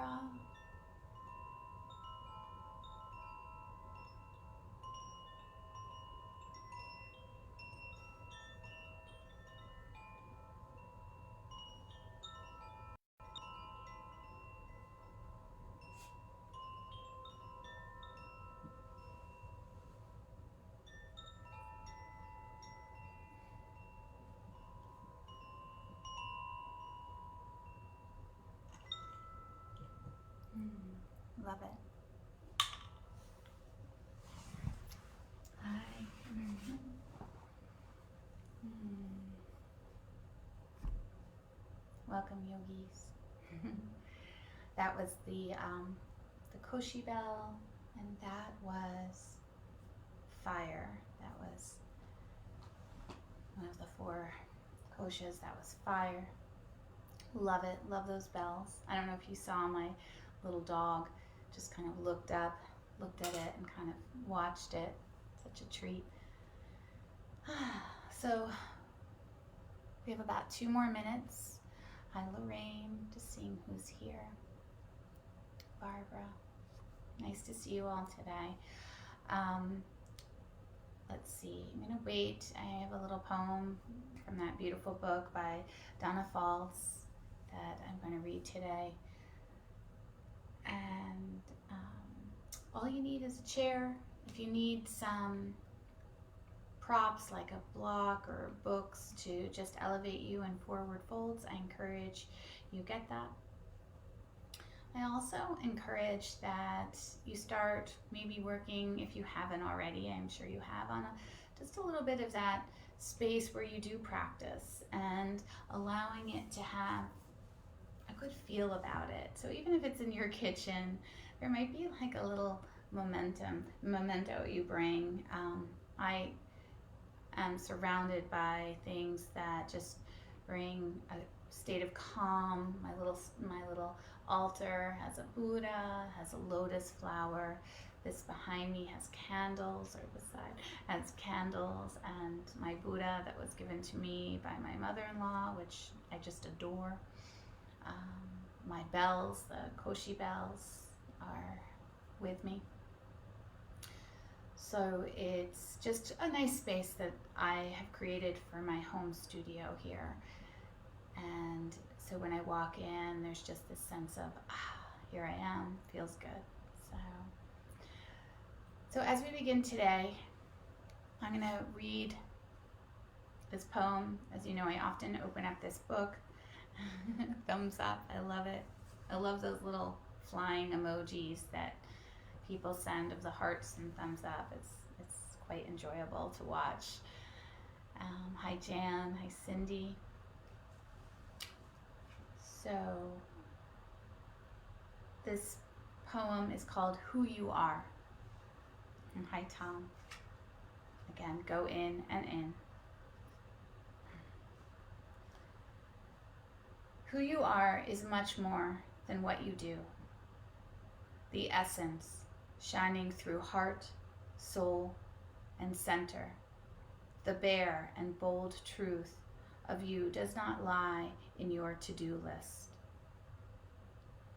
Barbara. Love it. Hi. Welcome, yogis. That was the Koshi bell, and that was fire. That was one of the 4 koshas. That was fire. Love it. Love those bells. I don't know if you saw my little dog just kind of looked up, looked at it, and kind of watched it. Such a treat. So we have about 2 more minutes. Hi, Lorraine, just seeing who's here. Barbara, nice to see you all today. Let's see, I'm gonna wait. I have a little poem from that beautiful book by Donna Falls that I'm gonna read today. And all you need is a chair. If you need some props like a block or books to just elevate you in forward folds, I encourage you get that. I also encourage that you start maybe working, if you haven't already, I'm sure you have, on just a little bit of that space where you do practice and allowing it to have a good feel about it. So even if it's in your kitchen, there might be like a little memento you bring. I am surrounded by things that just bring a state of calm. My little altar has a Buddha, has a lotus flower. This behind me has candles, or beside has candles, and my Buddha that was given to me by my mother-in-law, which I just adore. My bells, the Koshi bells, are with me. So it's just a nice space that I have created for my home studio here. And so when I walk in, there's just this sense of, here I am, feels good. So as we begin today, I'm gonna read this poem. As you know, I often open up this book. Thumbs up, I love it. I love those little flying emojis that people send of the hearts and thumbs up. It's quite enjoyable to watch. Hi Jan, hi Cindy. So this poem is called Who You Are. And hi Tom. Again, go in and in. Who you are is much more than what you do. The essence shining through heart, soul, and center. The bare and bold truth of you does not lie in your to-do list.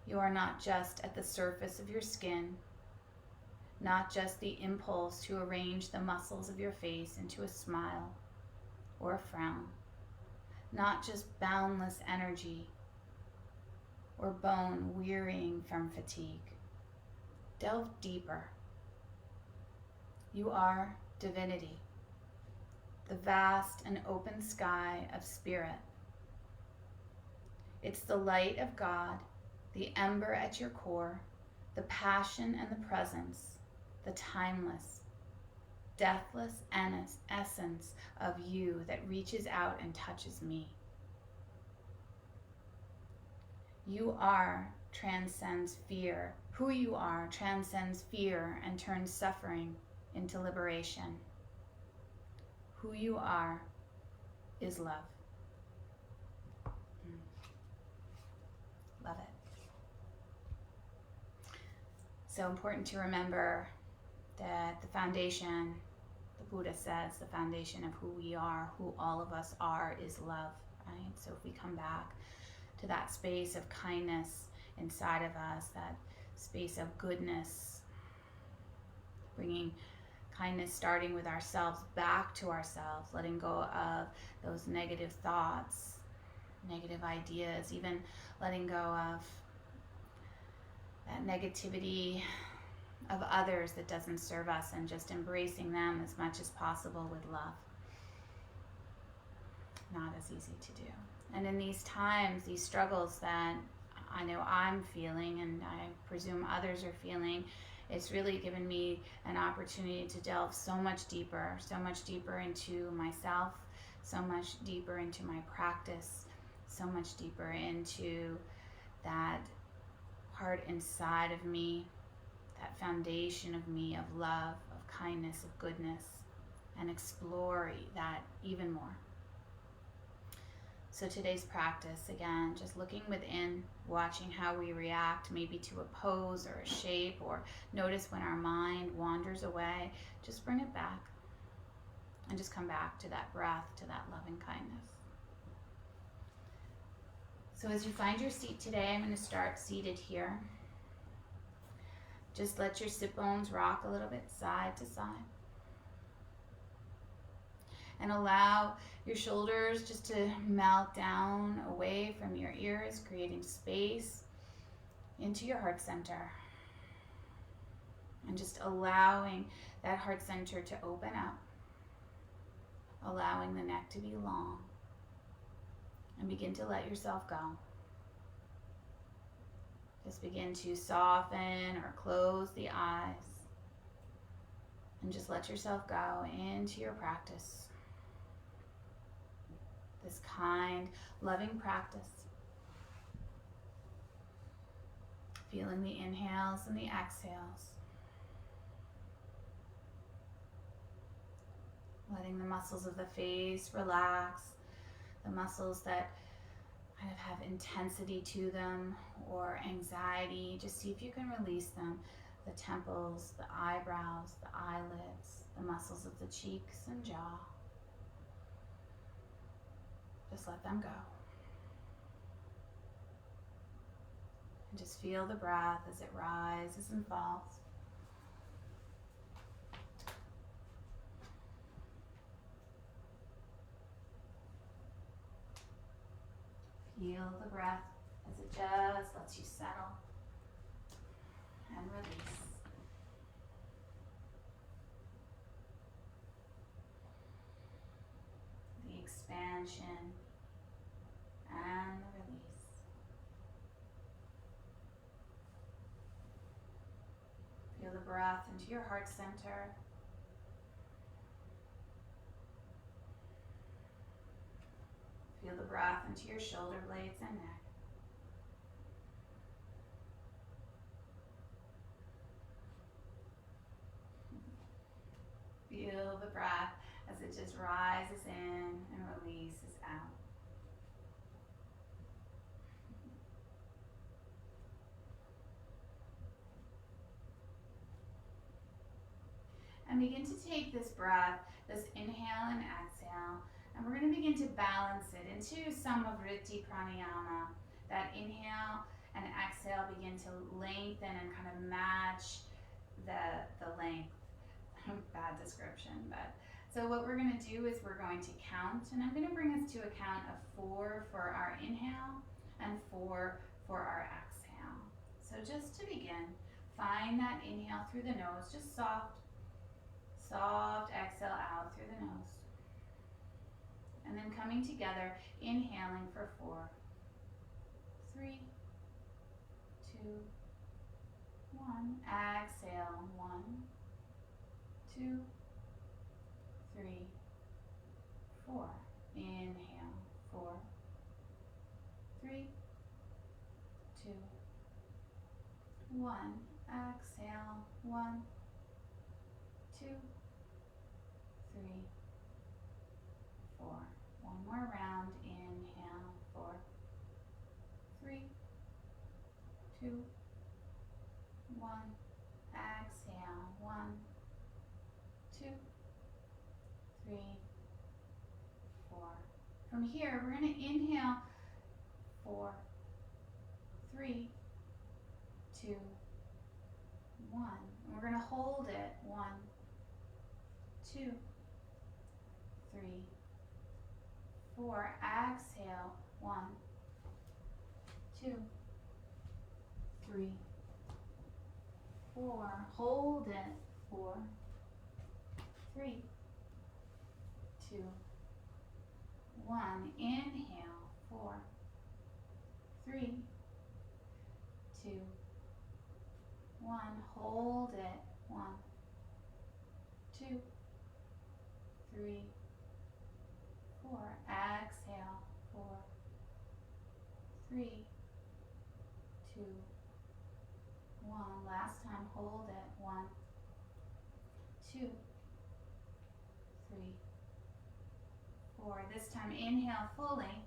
You are not just at the surface of your skin, not just the impulse to arrange the muscles of your face into a smile or a frown, not just boundless energy or bone wearying from fatigue. Delve deeper. You are divinity, the vast and open sky of spirit. It's the light of God, the ember at your core, the passion and the presence, the timeless, deathless essence of you that reaches out and touches me. You are transcends fear. Who you are transcends fear and turns suffering into liberation. Who you are is love. Love it. So important to remember that the foundation, the Buddha says, the foundation of who we are, who all of us are, is love, right? So if we come back to that space of kindness inside of us, that space of goodness, bringing kindness, starting with ourselves, back to ourselves, letting go of those negative thoughts, negative ideas, even letting go of that negativity of others that doesn't serve us, and just embracing them as much as possible with love. Not as easy to do. And in these times, these struggles that I know I'm feeling, and I presume others are feeling, it's really given me an opportunity to delve so much deeper into myself, so much deeper into my practice, so much deeper into that part inside of me, that foundation of me, of love, of kindness, of goodness, and explore that even more. So today's practice, again, just looking within, watching how we react, maybe to a pose or a shape, or notice when our mind wanders away, just bring it back and just come back to that breath, to that loving kindness. So as you find your seat today, I'm going to start seated here. Just let your sit bones rock a little bit side to side. And allow your shoulders just to melt down away from your ears, creating space into your heart center. And just allowing that heart center to open up. Allowing the neck to be long. And begin to let yourself go. Just begin to soften or close the eyes. And just let yourself go into your practice. This kind, loving practice. Feeling the inhales and the exhales. Letting the muscles of the face relax. The muscles that kind of have intensity to them or anxiety, just see if you can release them. The temples, the eyebrows, the eyelids, the muscles of the cheeks and jaw. Just let them go. And just feel the breath as it rises and falls. Feel the breath as it just lets you settle and release. The expansion and the release. Feel the breath into your heart center. Feel the breath into your shoulder blades and neck. Feel the breath as it just rises in and releases out. And begin to take this breath, this inhale and exhale, and we're going to begin to balance it into Samavritti Pranayama. That inhale and exhale begin to lengthen and kind of match the length. Bad description, but so what we're going to do is we're going to count, and I'm going to bring us to a count of 4 for our inhale and 4 for our exhale. So just to begin, find that inhale through the nose, just soft exhale out through the nose. And then coming together, inhaling for 4, 3, 2, 1. Exhale, 1, 2, 3, 4. Inhale, 4, 3, 2, 1. Exhale, 1, 2, 3, 4. One more round. Inhale, 4, 3, 2, 1. Exhale, 1, 2, 3, 4. From here, we're going to inhale 4, 3, 2, 1. And we're going to hold it. 1, 2, 3, 4. Exhale. 1, 2, 3, 4. Hold it. 4, 3, 2, 1. Inhale. 4, 3, 2, 1. Hold it. 1, 2, 3, 4. Exhale. 4, 3, 2, 1. Last time. Hold it. 1, 2, 3, 4. This time inhale fully.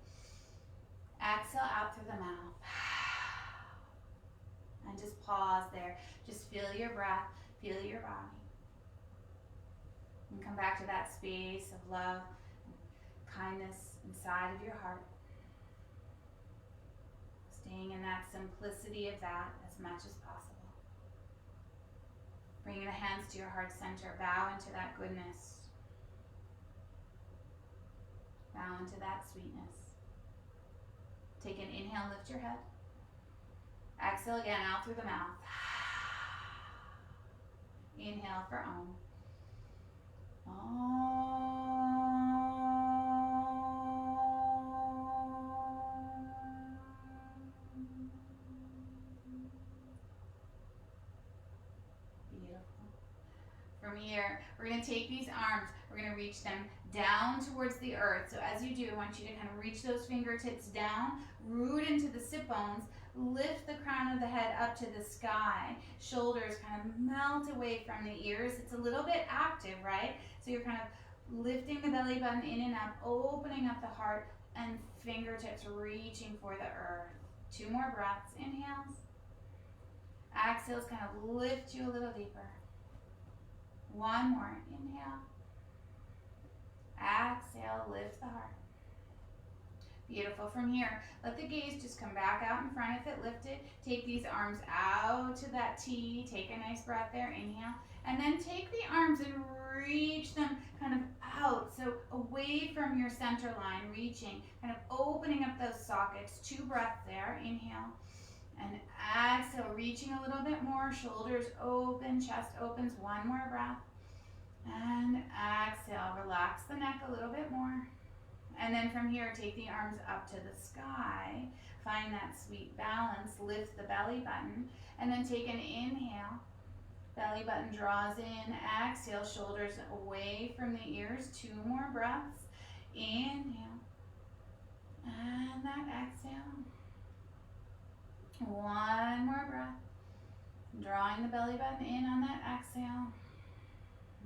Exhale out through the mouth. And just pause there. Just feel your breath, feel your body. And come back to that space of love and kindness inside of your heart. Staying in that simplicity of that as much as possible. Bringing the hands to your heart center. Bow into that goodness. Bow into that sweetness. Take an inhale, lift your head. Exhale again, out through the mouth. Inhale for Om. Beautiful. From here, we're going to take these arms, we're going to reach them down towards the earth. So as you do, I want you to kind of reach those fingertips down, root into the sit bones, lift the crown of the head up to the sky. Shoulders kind of melt away from the ears. It's a little bit active, right? So you're kind of lifting the belly button in and up, opening up the heart, and fingertips reaching for the earth. 2 more breaths. Inhales. Exhales kind of lift you a little deeper. 1 more. Inhale. Exhale, lift the heart. Beautiful. From here, let the gaze just come back out in front if it lifted. Take these arms out to that T. Take a nice breath there. Inhale. And then take the arms and reach them kind of out. So away from your center line, reaching, kind of opening up those sockets. 2 breaths there. Inhale. And exhale, reaching a little bit more. Shoulders open, chest opens. 1 more breath. And exhale, relax the neck a little bit more. And then from here, take the arms up to the sky. Find that sweet balance. Lift the belly button. And then take an inhale. Belly button draws in. Exhale, shoulders away from the ears. 2 more breaths. Inhale. And that exhale. 1 more breath. Drawing the belly button in on that exhale.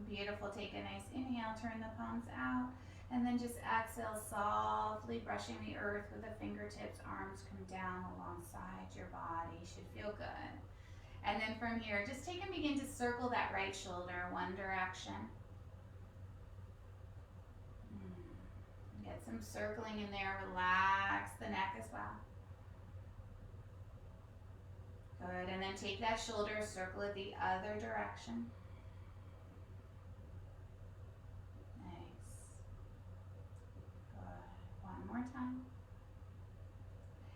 Beautiful. Take a nice inhale. Turn the palms out. And then just exhale, softly brushing the earth with the fingertips. Arms come down alongside your body. Should feel good. And then from here, just take and begin to circle that right shoulder one direction. Get some circling in there. Relax the neck as well. Good. And then take that shoulder, circle it the other direction. More time.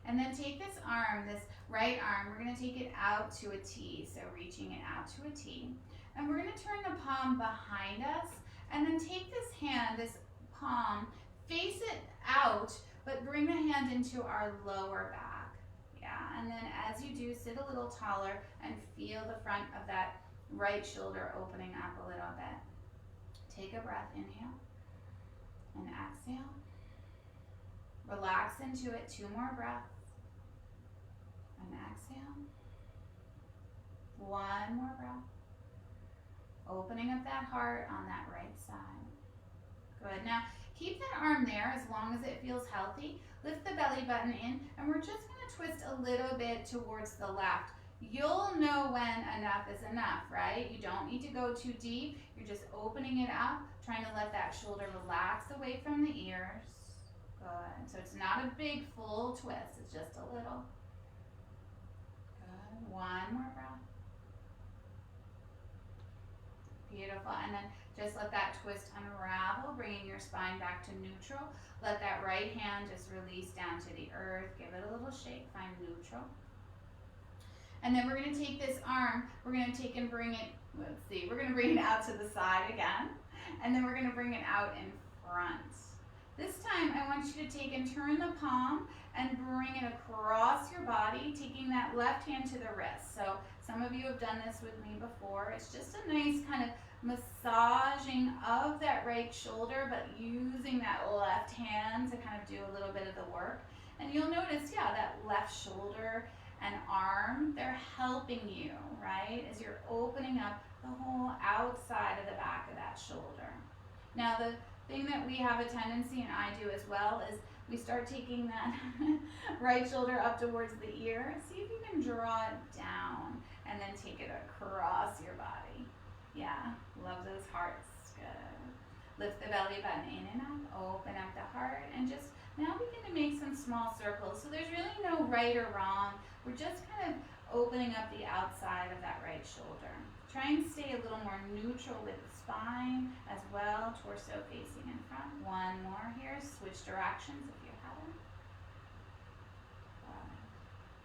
And then take this arm, this right arm, we're going to take it out to a T, so reaching it out to a T. And we're going to turn the palm behind us, and then take this hand, this palm, face it out, but bring the hand into our lower back. Yeah, and then as you do, sit a little taller and feel the front of that right shoulder opening up a little bit. Take a breath, inhale, and exhale. Relax into it. 2 more breaths. And exhale. 1 more breath. Opening up that heart on that right side. Good. Now, keep that arm there as long as it feels healthy. Lift the belly button in, and we're just going to twist a little bit towards the left. You'll know when enough is enough, right? You don't need to go too deep. You're just opening it up, trying to let that shoulder relax away from the ears. Good. So it's not a big full twist, it's just a little. Good. One more breath. Beautiful. And then just let that twist unravel, bringing your spine back to neutral. Let that right hand just release down to the earth. Give it a little shake. Find neutral. And then we're going to take this arm, we're going to take and bring it, let's see, we're going to bring it out to the side again. And then we're going to bring it out in front. This time I want you to take and turn the palm and bring it across your body, taking that left hand to the wrist. So some of you have done this with me before. It's just a nice kind of massaging of that right shoulder, but using that left hand to kind of do a little bit of the work. And you'll notice, yeah, that left shoulder and arm, they're helping you, right? As you're opening up the whole outside of the back of that shoulder. Now the thing that we have a tendency, and I do as well, is we start taking that right shoulder up towards the ear. See if you can draw it down and then take it across your body. Yeah, love those hearts. Good. Lift the belly button in and up, open up the heart, and just now begin to make some small circles. So there's really no right or wrong. We're just kind of opening up the outside of that right shoulder. Try and stay a little more neutral with the spine as well, torso facing in front. One more here, switch directions if you haven't.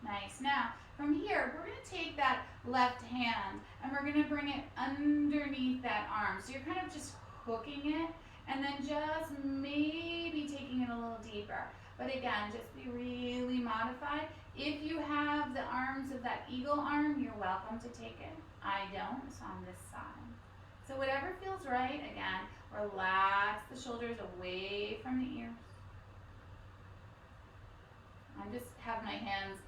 Nice. Now, from here, we're going to take that left hand and we're going to bring it underneath that arm. So you're kind of just hooking it and then just maybe taking it a little deeper. But again, just be really modified. If you have the arms of that eagle arm, you're welcome to take it. I don't, so on this side. So whatever feels right, again, relax the shoulders away from the ears. I just have my hands,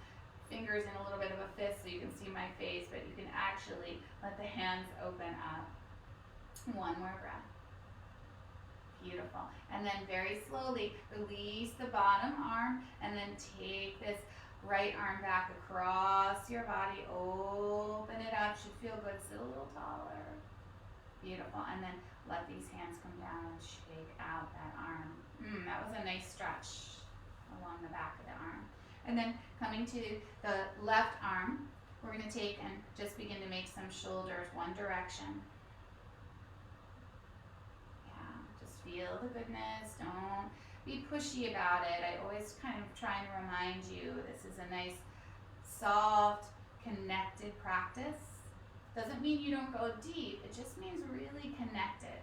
fingers in a little bit of a fist so you can see my face, but you can actually let the hands open up. One more breath. Beautiful. And then very slowly release the bottom arm and then take this right arm back across your body. Open it up. Should feel good. Sit a little taller. Beautiful. And then let these hands come down and shake out that arm. That was a nice stretch along the back of the arm. And then coming to the left arm, we're going to take and just begin to make some shoulders one direction. Feel the goodness. Don't be pushy about it. I always kind of try and remind you this is a nice, soft, connected practice. Doesn't mean you don't go deep. It just means really connected.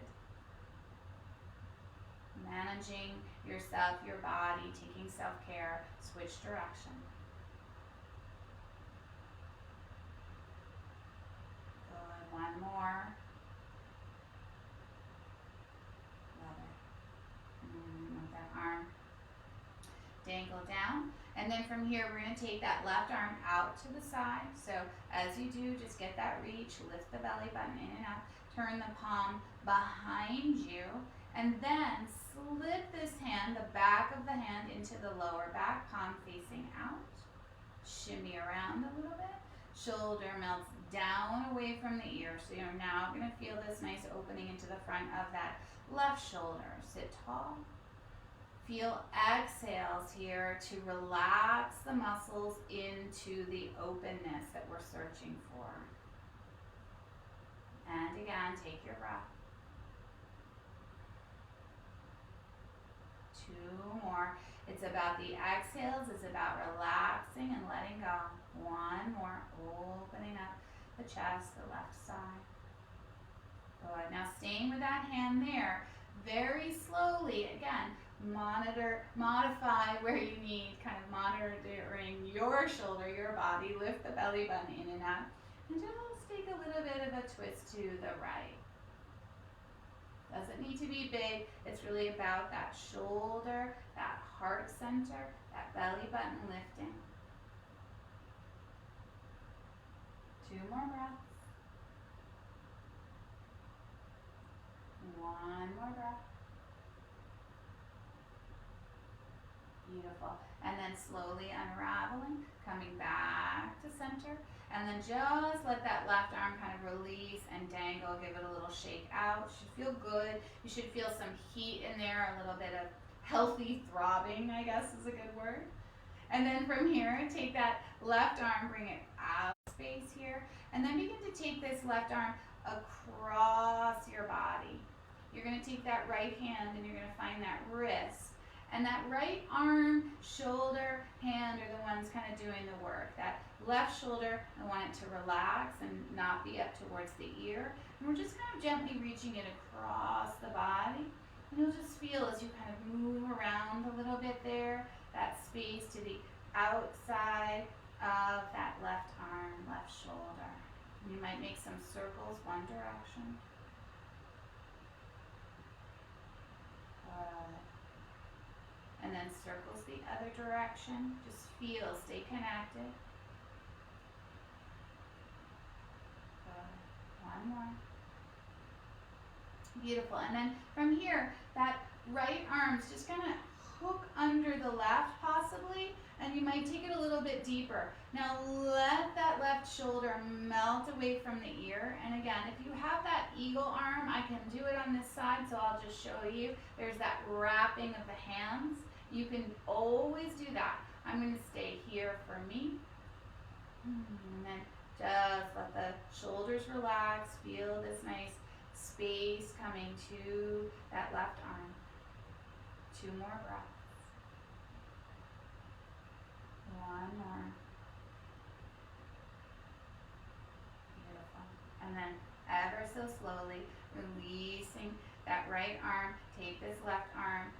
Managing yourself, your body, taking self-care. Switch direction. Good. One more. Arm dangle down, and then from here we're going to take that left arm out to the side. So as you do, just get that reach, lift the belly button in and out, turn the palm behind you, and then slip this hand, the back of the hand, into the lower back, palm facing out. Shimmy around a little bit. Shoulder melts down away from the ear. So you're now going to feel this nice opening into the front of that left shoulder. Sit tall. Feel exhales here to relax the muscles into the openness that we're searching for. And again, take your breath. Two more. It's about the exhales. It's about relaxing and letting go. One more. Opening up the chest, the left side. Good. Now staying with that hand there, very slowly, again, modify where you need, kind of monitoring your shoulder, your body. Lift the belly button in and out. And just take a little bit of a twist to the right. Doesn't need to be big. It's really about that shoulder, that heart center, that belly button lifting. Two more breaths. One more breath. Beautiful. And then slowly unraveling, coming back to center. And then just let that left arm kind of release and dangle. Give it a little shake out. Should feel good. You should feel some heat in there, a little bit of healthy throbbing, I guess is a good word. And then from here, take that left arm, bring it out. space here. And then begin to take this left arm across your body. You're going to take that right hand and you're going to find that wrist. And that right arm, shoulder, hand are the ones kind of doing the work. That left shoulder, I want it to relax and not be up towards the ear. And we're just kind of gently reaching it across the body. And you'll just feel as you kind of move around a little bit there, that space to the outside of that left arm, left shoulder. You might make some circles one direction. And then circles the other direction. Just feel, stay connected. One more. Beautiful. And then from here, that right arm's just going to hook under the left possibly, and you might take it a little bit deeper. Now let that left shoulder melt away from the ear. And again, if you have that eagle arm, I can do it on this side, so I'll just show you. There's that wrapping of the hands. You can always do that. I'm going to stay here for me. And then just let the shoulders relax. Feel this nice space coming to that left arm. 2 more breaths. 1 more. Beautiful. And then ever so slowly releasing that right arm. Take this left arm.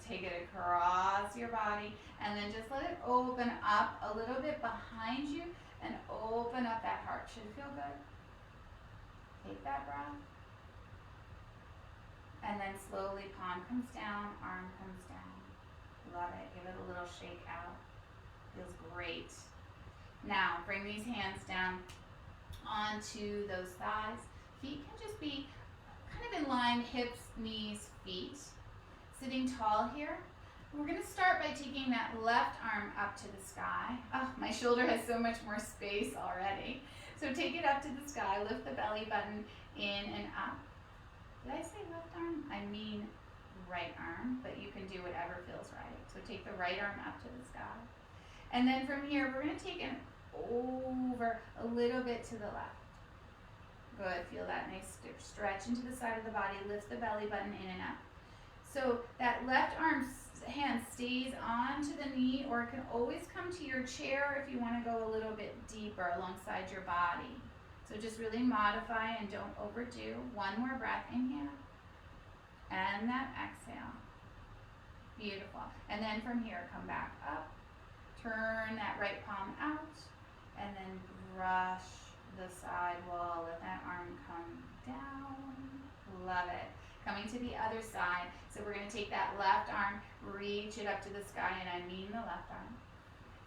Take it across your body. And then just let it open up a little bit behind you and open up that heart. Should feel good. Take that breath. And then slowly palm comes down, arm comes down. Love it. Give it a little shake out. Feels great. Now bring these hands down onto those thighs. Feet can just be kind of in line, hips, knees, feet. Sitting tall here. We're going to start by taking that left arm up to the sky. Oh, my shoulder has so much more space already. So take it up to the sky. Lift the belly button in and up. Did I say left arm? I mean right arm, but you can do whatever feels right. So take the right arm up to the sky. And then from here, we're going to take it over a little bit to the left. Good. Feel that nice stretch into the side of the body. Lift the belly button in and up. So that left arm hand stays onto the knee, or it can always come to your chair if you want to go a little bit deeper alongside your body. So just really modify and don't overdo. 1 more breath. Inhale. And that exhale. Beautiful. And then from here, come back up. Turn that right palm out. And then brush the side wall. Let that arm come down. Love it. Coming to the other side. So we're going to take that left arm, reach it up to the sky, and I mean the left arm.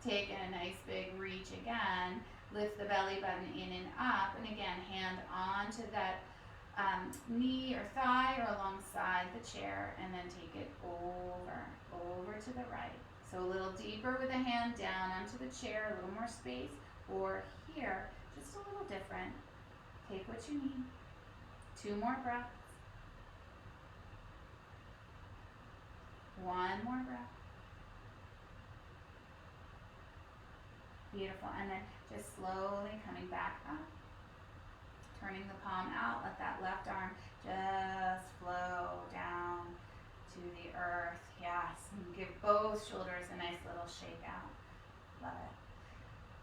Take a nice big reach again. Lift the belly button in and up. And again, hand onto that knee or thigh or alongside the chair. And then take it over to the right. So a little deeper with the hand down onto the chair, a little more space. Or here, just a little different. Take what you need. 2 more breaths. 1 more breath. Beautiful. And then just slowly coming back up. Turning the palm out. Let that left arm just flow down to the earth. Yes. And give both shoulders a nice little shake out. Love it.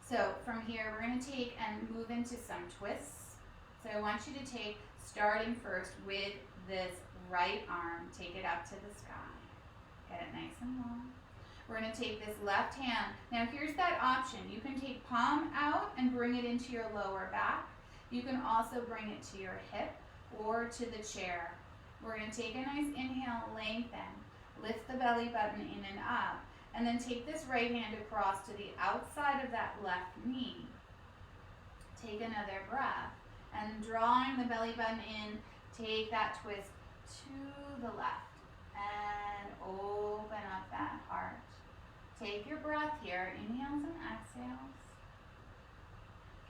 So from here, we're going to take and move into some twists. So I want you to take, starting first with this right arm, take it up to the sky. Get it nice and long. We're going to take this left hand. Now here's that option. You can take palm out and bring it into your lower back. You can also bring it to your hip or to the chair. We're going to take a nice inhale, lengthen. Lift the belly button in and up. And then take this right hand across to the outside of that left knee. Take another breath. And drawing the belly button in, take that twist to the left. And open up that heart. Take your breath here. Inhales and exhales.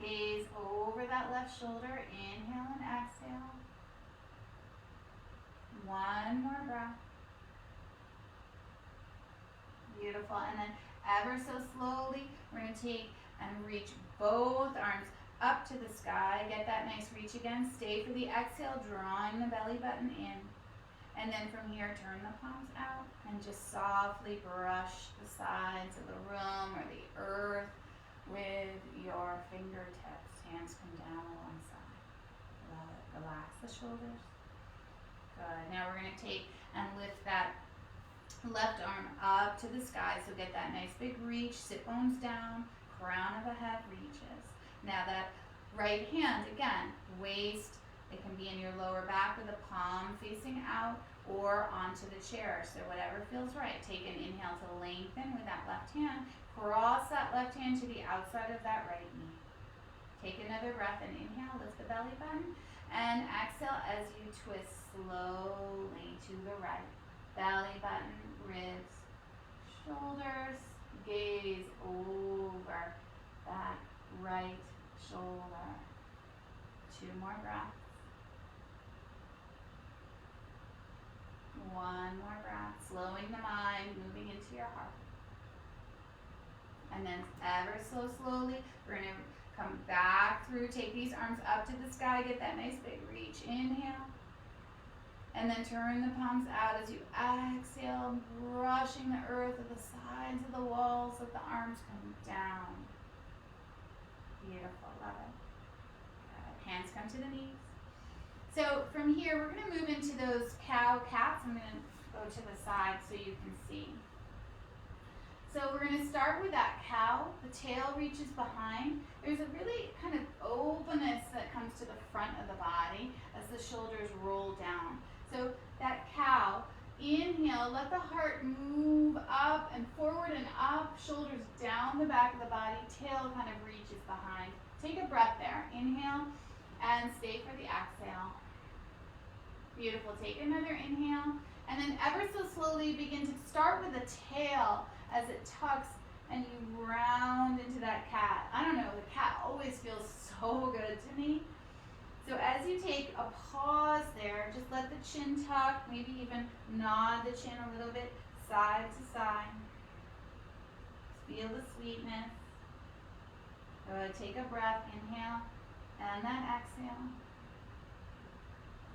Gaze over that left shoulder. Inhale and exhale. 1 more breath. Beautiful. And then ever so slowly, we're going to take and reach both arms up to the sky. Get that nice reach again. Stay for the exhale, drawing the belly button in. And then from here, turn the palms out and just softly brush the sides of the room or the earth with your fingertips. Hands come down alongside. Love it. Relax the shoulders. Good. Now we're going to take and lift that left arm up to the sky. So get that nice big reach. Sit bones down. Crown of the head reaches. Now that right hand, again, waist. It can be in your lower back with the palm facing out or onto the chair. So whatever feels right. Take an inhale to lengthen with that left hand. Cross that left hand to the outside of that right knee. Take another breath and inhale, lift the belly button. And exhale as you twist slowly to the right. Belly button, ribs, shoulders, gaze over that right shoulder. 2 more breaths. 1 more breath, slowing the mind, moving into your heart. And then ever so slowly, we're going to come back through, take these arms up to the sky, get that nice big reach. Inhale. And then turn the palms out as you exhale, brushing the earth with the sides of the walls, let the arms come down. Beautiful, love it. Good. Hands come to the knees. So from here, we're going to move into those cow cats. I'm going to go to the side so you can see. So we're going to start with that cow. The tail reaches behind. There's a really kind of openness that comes to the front of the body as the shoulders roll down. So that cow, inhale, let the heart move up and forward and up, shoulders down the back of the body, tail kind of reaches behind. Take a breath there. Inhale and stay for the exhale. Beautiful. Take another inhale. And then ever so slowly begin to start with the tail as it tucks and you round into that cat. I don't know, the cat always feels so good to me. So as you take a pause there, just let the chin tuck, maybe even nod the chin a little bit, side to side. Feel the sweetness. Good. Take a breath. Inhale. And then exhale.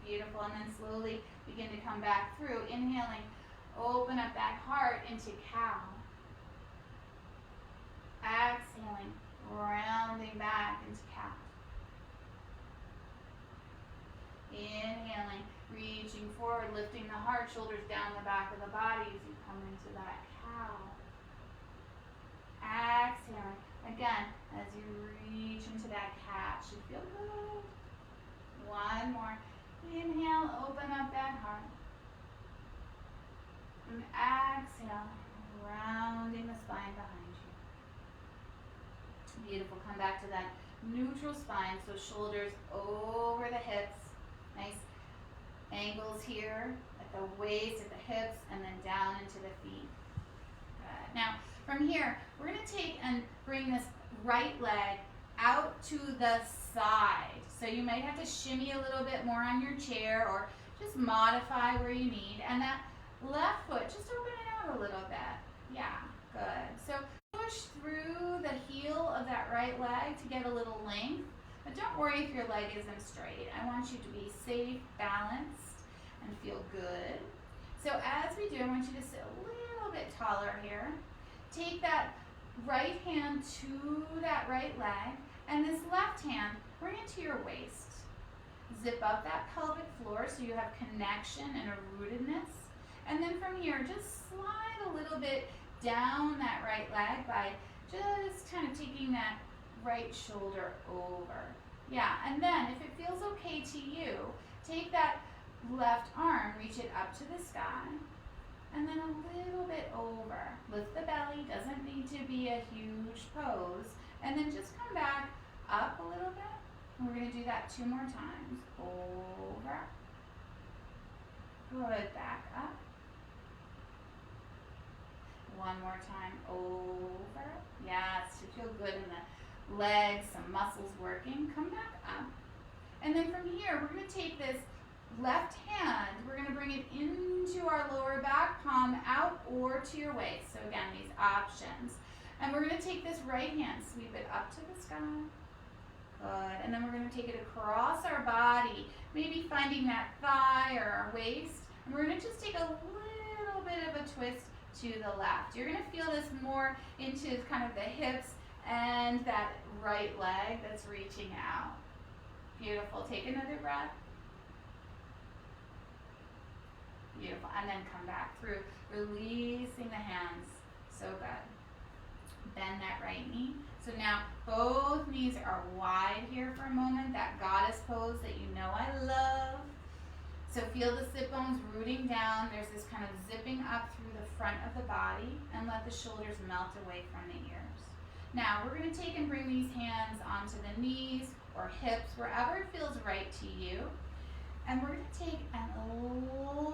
Beautiful. And then slowly begin to come back through. Inhaling. Open up that heart into cow. Exhaling. Rounding back into cat. Inhaling. Reaching forward. Lifting the heart. Shoulders down the back of the body as you come into that cow. Exhaling. Again, as you reach into that cat, should feel good. 1 more. Inhale, open up that heart. And exhale, rounding the spine behind you. Beautiful. Come back to that neutral spine, so shoulders over the hips. Nice angles here at the waist, at the hips, and then down into the feet. Good. Now, from here, we're going to take and bring this right leg out to the side. So you might have to shimmy a little bit more on your chair or just modify where you need. And that left foot, just open it out a little bit. Yeah, good. So push through the heel of that right leg to get a little length. But don't worry if your leg isn't straight. I want you to be safe, balanced, and feel good. So as we do, I want you to sit a little bit taller here. Take that right hand to that right leg, and this left hand, bring it to your waist. Zip up that pelvic floor so you have connection and a rootedness. And then from here, just slide a little bit down that right leg by just kind of taking that right shoulder over. Yeah, and then if it feels okay to you, take that left arm, reach it up to the sky, and then a little bit over. Lift the belly, doesn't need to be a huge pose. And then just come back up a little bit. And we're going to do that 2 more times. Over. Good, back up. 1 more time, over. Yes, should feel good in the legs, some muscles working. Come back up. And then from here, we're going to take this left hand, we're going to bring it into our lower back, palm out or to your waist. So again, these options. And we're going to take this right hand, sweep it up to the sky. Good. And then we're going to take it across our body, maybe finding that thigh or our waist. And we're going to just take a little bit of a twist to the left. You're going to feel this more into kind of the hips and that right leg that's reaching out. Beautiful. Take another breath. Beautiful. And then come back through, releasing the hands. So good. Bend that right knee. So now both knees are wide here for a moment. That goddess pose that you know I love. So feel the sit bones rooting down. There's this kind of zipping up through the front of the body, and let the shoulders melt away from the ears. Now we're going to take and bring these hands onto the knees or hips, wherever it feels right to you. And we're going to take and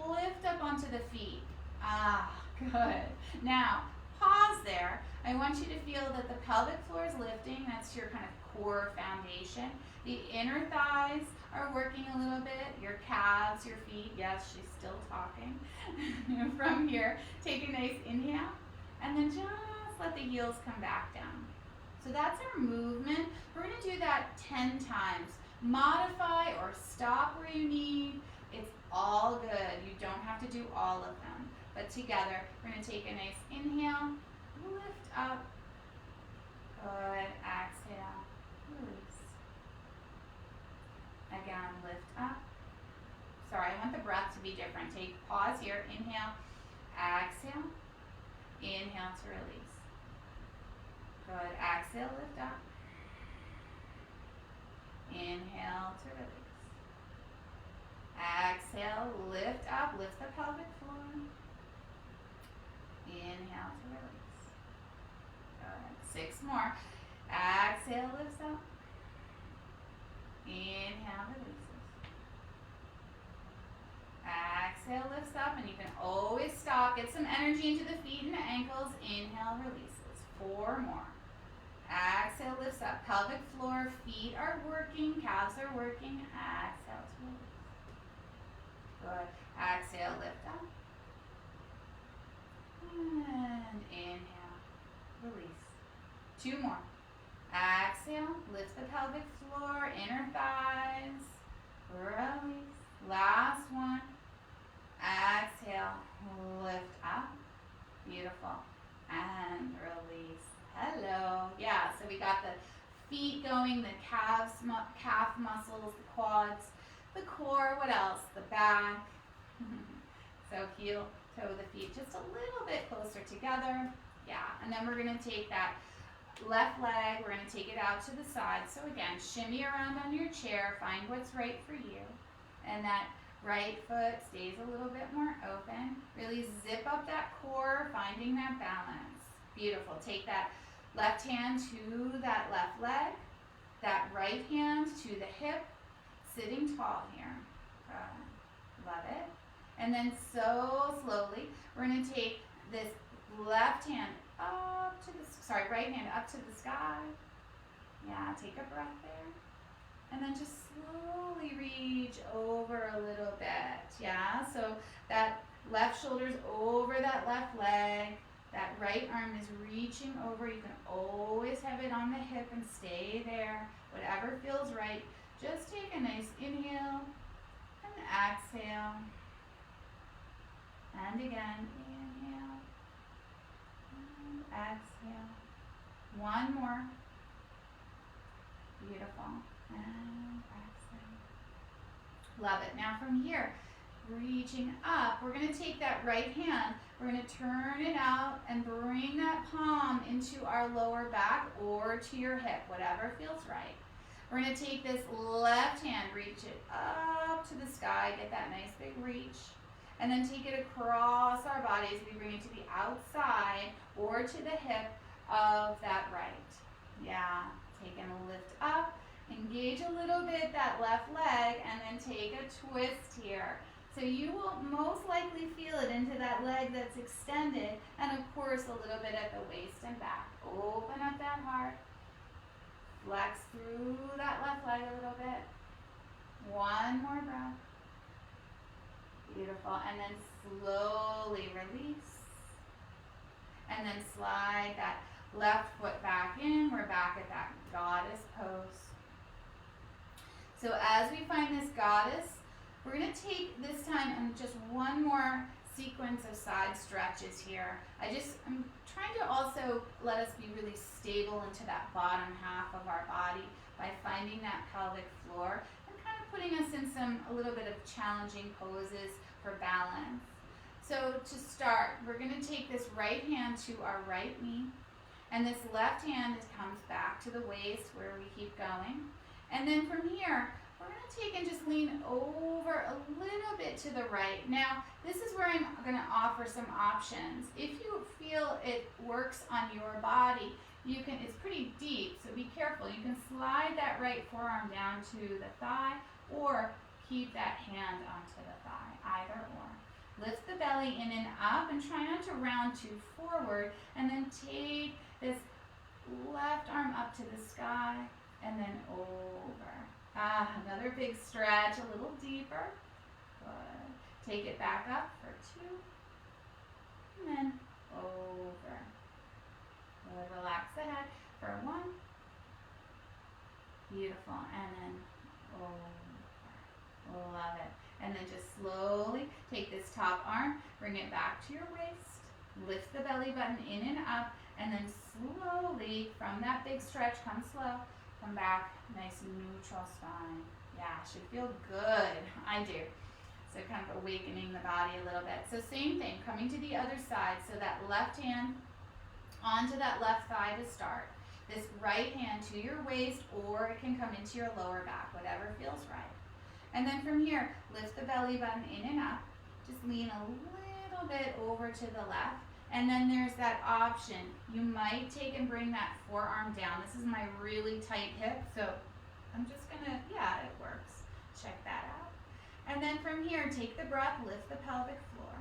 lift up onto the feet. Ah, good. Now, pause there. I want you to feel that the pelvic floor is lifting. That's your kind of core foundation. The inner thighs are working a little bit. Your calves, your feet. Yes, she's still talking. From here, take a nice inhale. And then just let the heels come back down. So that's our movement. We're going to do that 10 times. Modify or stop where you need. It's all good. You don't have to do all of them. But together, we're going to take a nice inhale, lift up, good, exhale, release. Again, lift up. Sorry, I want the breath to be different. Take pause here, inhale, exhale, inhale to release. Good, exhale, lift up. Inhale to release. Exhale, lift up, lift the pelvic floor. Inhale to release. Good. 6 more. Exhale, lifts up. Inhale, releases. Exhale, lifts up, and you can always stop. Get some energy into the feet and the ankles. Inhale, releases. 4 more. Exhale, lifts up. Pelvic floor, feet are working, calves are working. Exhale to release. Good. Exhale, lift up. And inhale, release. 2 more. Exhale, lift the pelvic floor, inner thighs, release. Last one. Exhale, lift up. Beautiful. And release. Hello. Yeah, so we got the feet going, the calf muscles, the quads, the core, what else? The back. So heel, toe the feet just a little bit closer together. Yeah, and then we're going to take that left leg, we're going to take it out to the side. So again, shimmy around on your chair, find what's right for you. And that right foot stays a little bit more open. Really zip up that core, finding that balance. Beautiful. Take that left hand to that left leg, that right hand to the hip, sitting tall here. Love it. And then so slowly, we're going to take this left hand up to the, right hand up to the sky. Yeah, take a breath there. And then just slowly reach over a little bit. Yeah, so that left shoulder's over that left leg. That right arm is reaching over. You can always have it on the hip and stay there. Whatever feels right. Just take a nice inhale and exhale. And again, inhale and exhale. 1 more. Beautiful. And exhale. Love it. Now from here, reaching up, we're going to take that right hand, we're going to turn it out and bring that palm into our lower back or to your hip, whatever feels right. We're going to take this left hand, reach it up to the sky, get that nice big reach, and then take it across our bodies. We bring it to the outside or to the hip of that right. Yeah, take and lift up, engage a little bit that left leg, and then take a twist here. So you will most likely feel it into that leg that's extended, and of course a little bit at the waist and back. Open up that heart. Flex through that left leg a little bit. 1 more breath. Beautiful. And then slowly release. And then slide that Left foot back in. We're back at that goddess pose. So as we find this goddess, we're going to take this time and just one more sequence of side stretches here. I'm trying to also let us be really stable into that bottom half of our body by finding that pelvic floor and kind of putting us in a little bit of challenging poses for balance. So to start, we're going to take this right hand to our right knee, and this left hand comes back to the waist where we keep going. And then from here, we're going to take and just lean over a little bit to the right. Now, this is where I'm going to offer some options. If you feel it works on your body, it's pretty deep, so be careful. You can slide that right forearm down to the thigh or keep that hand onto the thigh, either or. Lift the belly in and up and try not to round too forward, and then take this left arm up to the sky and then over. Another big stretch, a little deeper. Good. Take it back up for 2, and then over. Good. Relax the head for 1. Beautiful. And then over. Love it. And then just slowly take this top arm, bring it back to your waist, lift the belly button in and up, and then slowly, from that big stretch, come slow, come back, nice neutral spine. Yeah, should feel good. I do. So kind of awakening the body a little bit. So same thing, coming to the other side, so that left hand onto that left thigh to start. This right hand to your waist, or it can come into your lower back, whatever feels right. And then from here, lift the belly button in and up. Just lean a little bit over to the left. And then there's that option. You might take and bring that forearm down. This is my really tight hip, so I'm just gonna, yeah, it works. Check that out. And then from here, take the breath, lift the pelvic floor.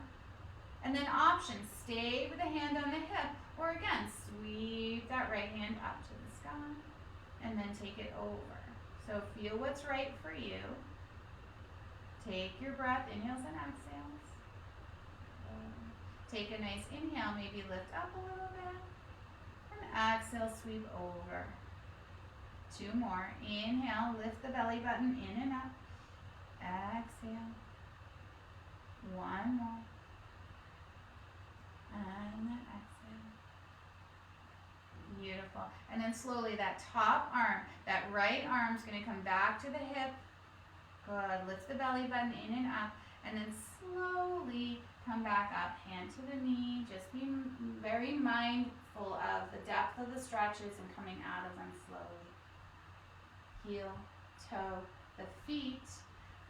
And then options, stay with a hand on the hip, or again, sweep that right hand up to the sky, and then take it over. So feel what's right for you. Take your breath, inhales and exhales. Take a nice inhale, maybe lift up a little bit. And exhale, sweep over. 2 more. Inhale, lift the belly button in and up. Exhale. 1 more. And then exhale. Beautiful. And then slowly that top arm, that right arm's going to come back to the hip. Good. Lift the belly button in and up. And then slowly come back up, hand to the knee. Just be very mindful of the depth of the stretches and coming out of them slowly. Heel, toe, the feet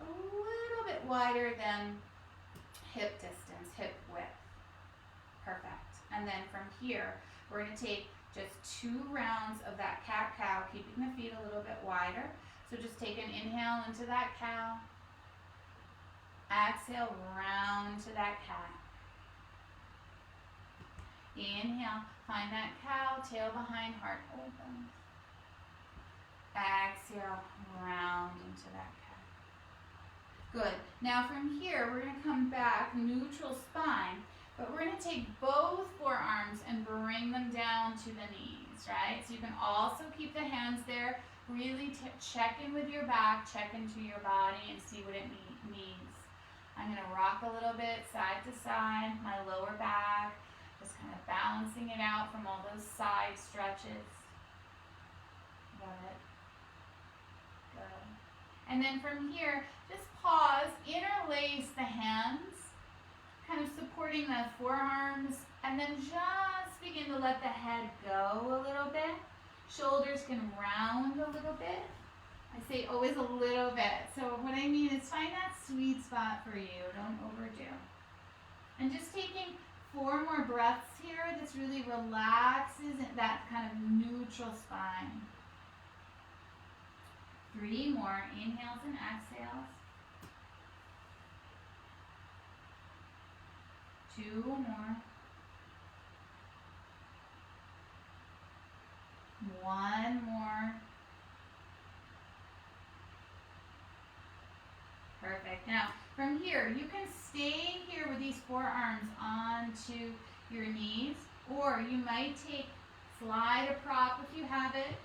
a little bit wider than hip distance, hip width. Perfect. And then from here, we're going to take just 2 rounds of that cat-cow, keeping the feet a little bit wider. So just take an inhale into that cow. Exhale, round to that cat. Inhale, find that cow, tail behind, heart open. Exhale, round into that cat. Good. Now from here, we're going to come back, neutral spine, but we're going to take both forearms and bring them down to the knees, right? So you can also keep the hands there. Really check in with your back, check into your body, and see what it needs. I'm going to rock a little bit side to side, my lower back, just kind of balancing it out from all those side stretches. Good. Good. And then from here, just pause, interlace the hands, kind of supporting the forearms, and then just begin to let the head go a little bit. Shoulders can round a little bit. I say always a little bit. So what I mean is find that sweet spot for you. Don't overdo. And just taking 4 more breaths here. This really relaxes that kind of neutral spine. 3 more. Inhales and exhales. 2 more. 1 more. Perfect. Now, from here, you can stay here with these forearms onto your knees, or you might take slide a prop if you have it,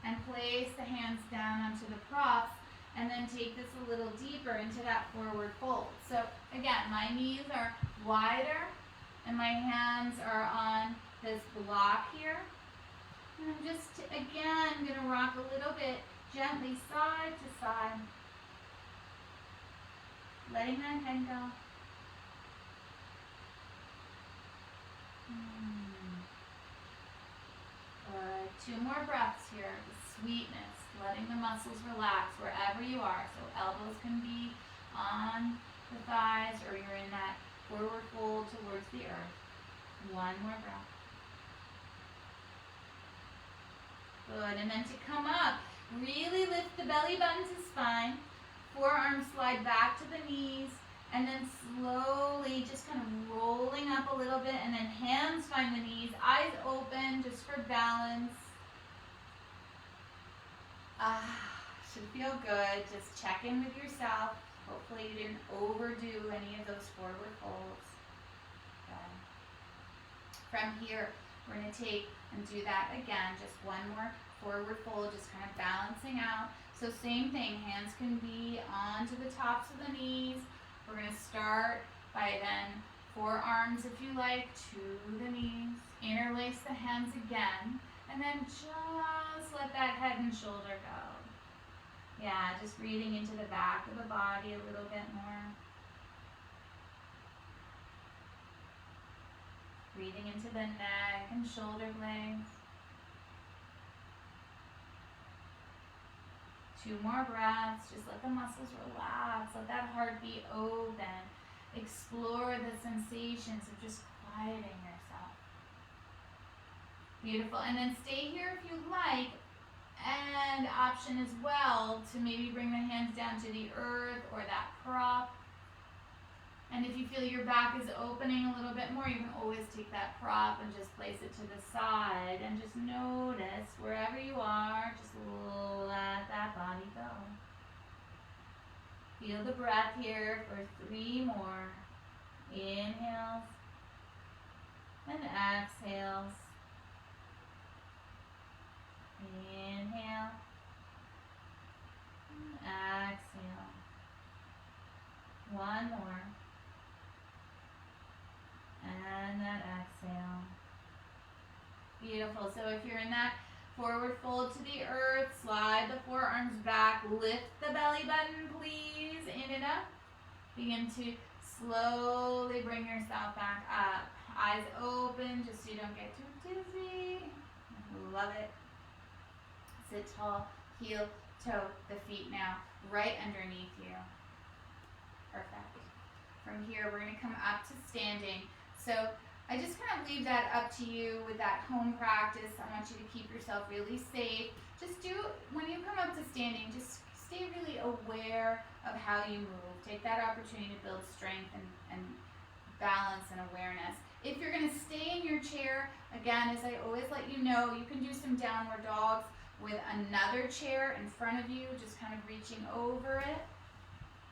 and place the hands down onto the props, and then take this a little deeper into that forward fold. So again, my knees are wider, and my hands are on this block here. And I'm just, again, going to rock a little bit gently side to side, letting that head go. Good. 2 more breaths here. The sweetness, letting the muscles relax wherever you are. So elbows can be on the thighs, or you're in that forward fold towards the earth. 1 more breath. Good. And then to come up, really lift the belly button to spine. Forearms slide back to the knees. And then slowly just kind of rolling up a little bit, and then hands find the knees, eyes open just for balance. Should feel good. Just check in with yourself. Hopefully you didn't overdo any of those forward folds. Okay. From here, we're going to take and do that again. Just 1 more forward fold, just kind of balancing out. So same thing, hands can be onto the tops of the knees. We're going to start by then forearms, if you like, to the knees. Interlace the hands again. And then just let that head and shoulder go. Yeah, just breathing into the back of the body a little bit more. Breathing into the neck and shoulder blades. 2 more breaths. Just let the muscles relax. Let that heart be open. Explore the sensations of just quieting yourself. Beautiful. And then stay here if you like. And option as well to maybe bring the hands down to the earth or that prop. And if you feel your back is opening a little bit more, you can always take that prop and just place it to the side and just notice wherever you are, just let that body go. Feel the breath here for 3 more. Inhales and exhales. Inhale and exhale. 1 more. And that exhale. Beautiful. So if you're in that forward fold to the earth, slide the forearms back, lift the belly button, please, in and up. Begin to slowly bring yourself back up. Eyes open, just so you don't get too dizzy. Love it. Sit tall, heel, toe, the feet now right underneath you. Perfect. From here, we're going to come up to standing. So I just kind of leave that up to you with that home practice. I want you to keep yourself really safe. Just do, when you come up to standing, just stay really aware of how you move. Take that opportunity to build strength and balance and awareness. If you're going to stay in your chair, again, as I always let you know, you can do some downward dogs with another chair in front of you, just kind of reaching over it.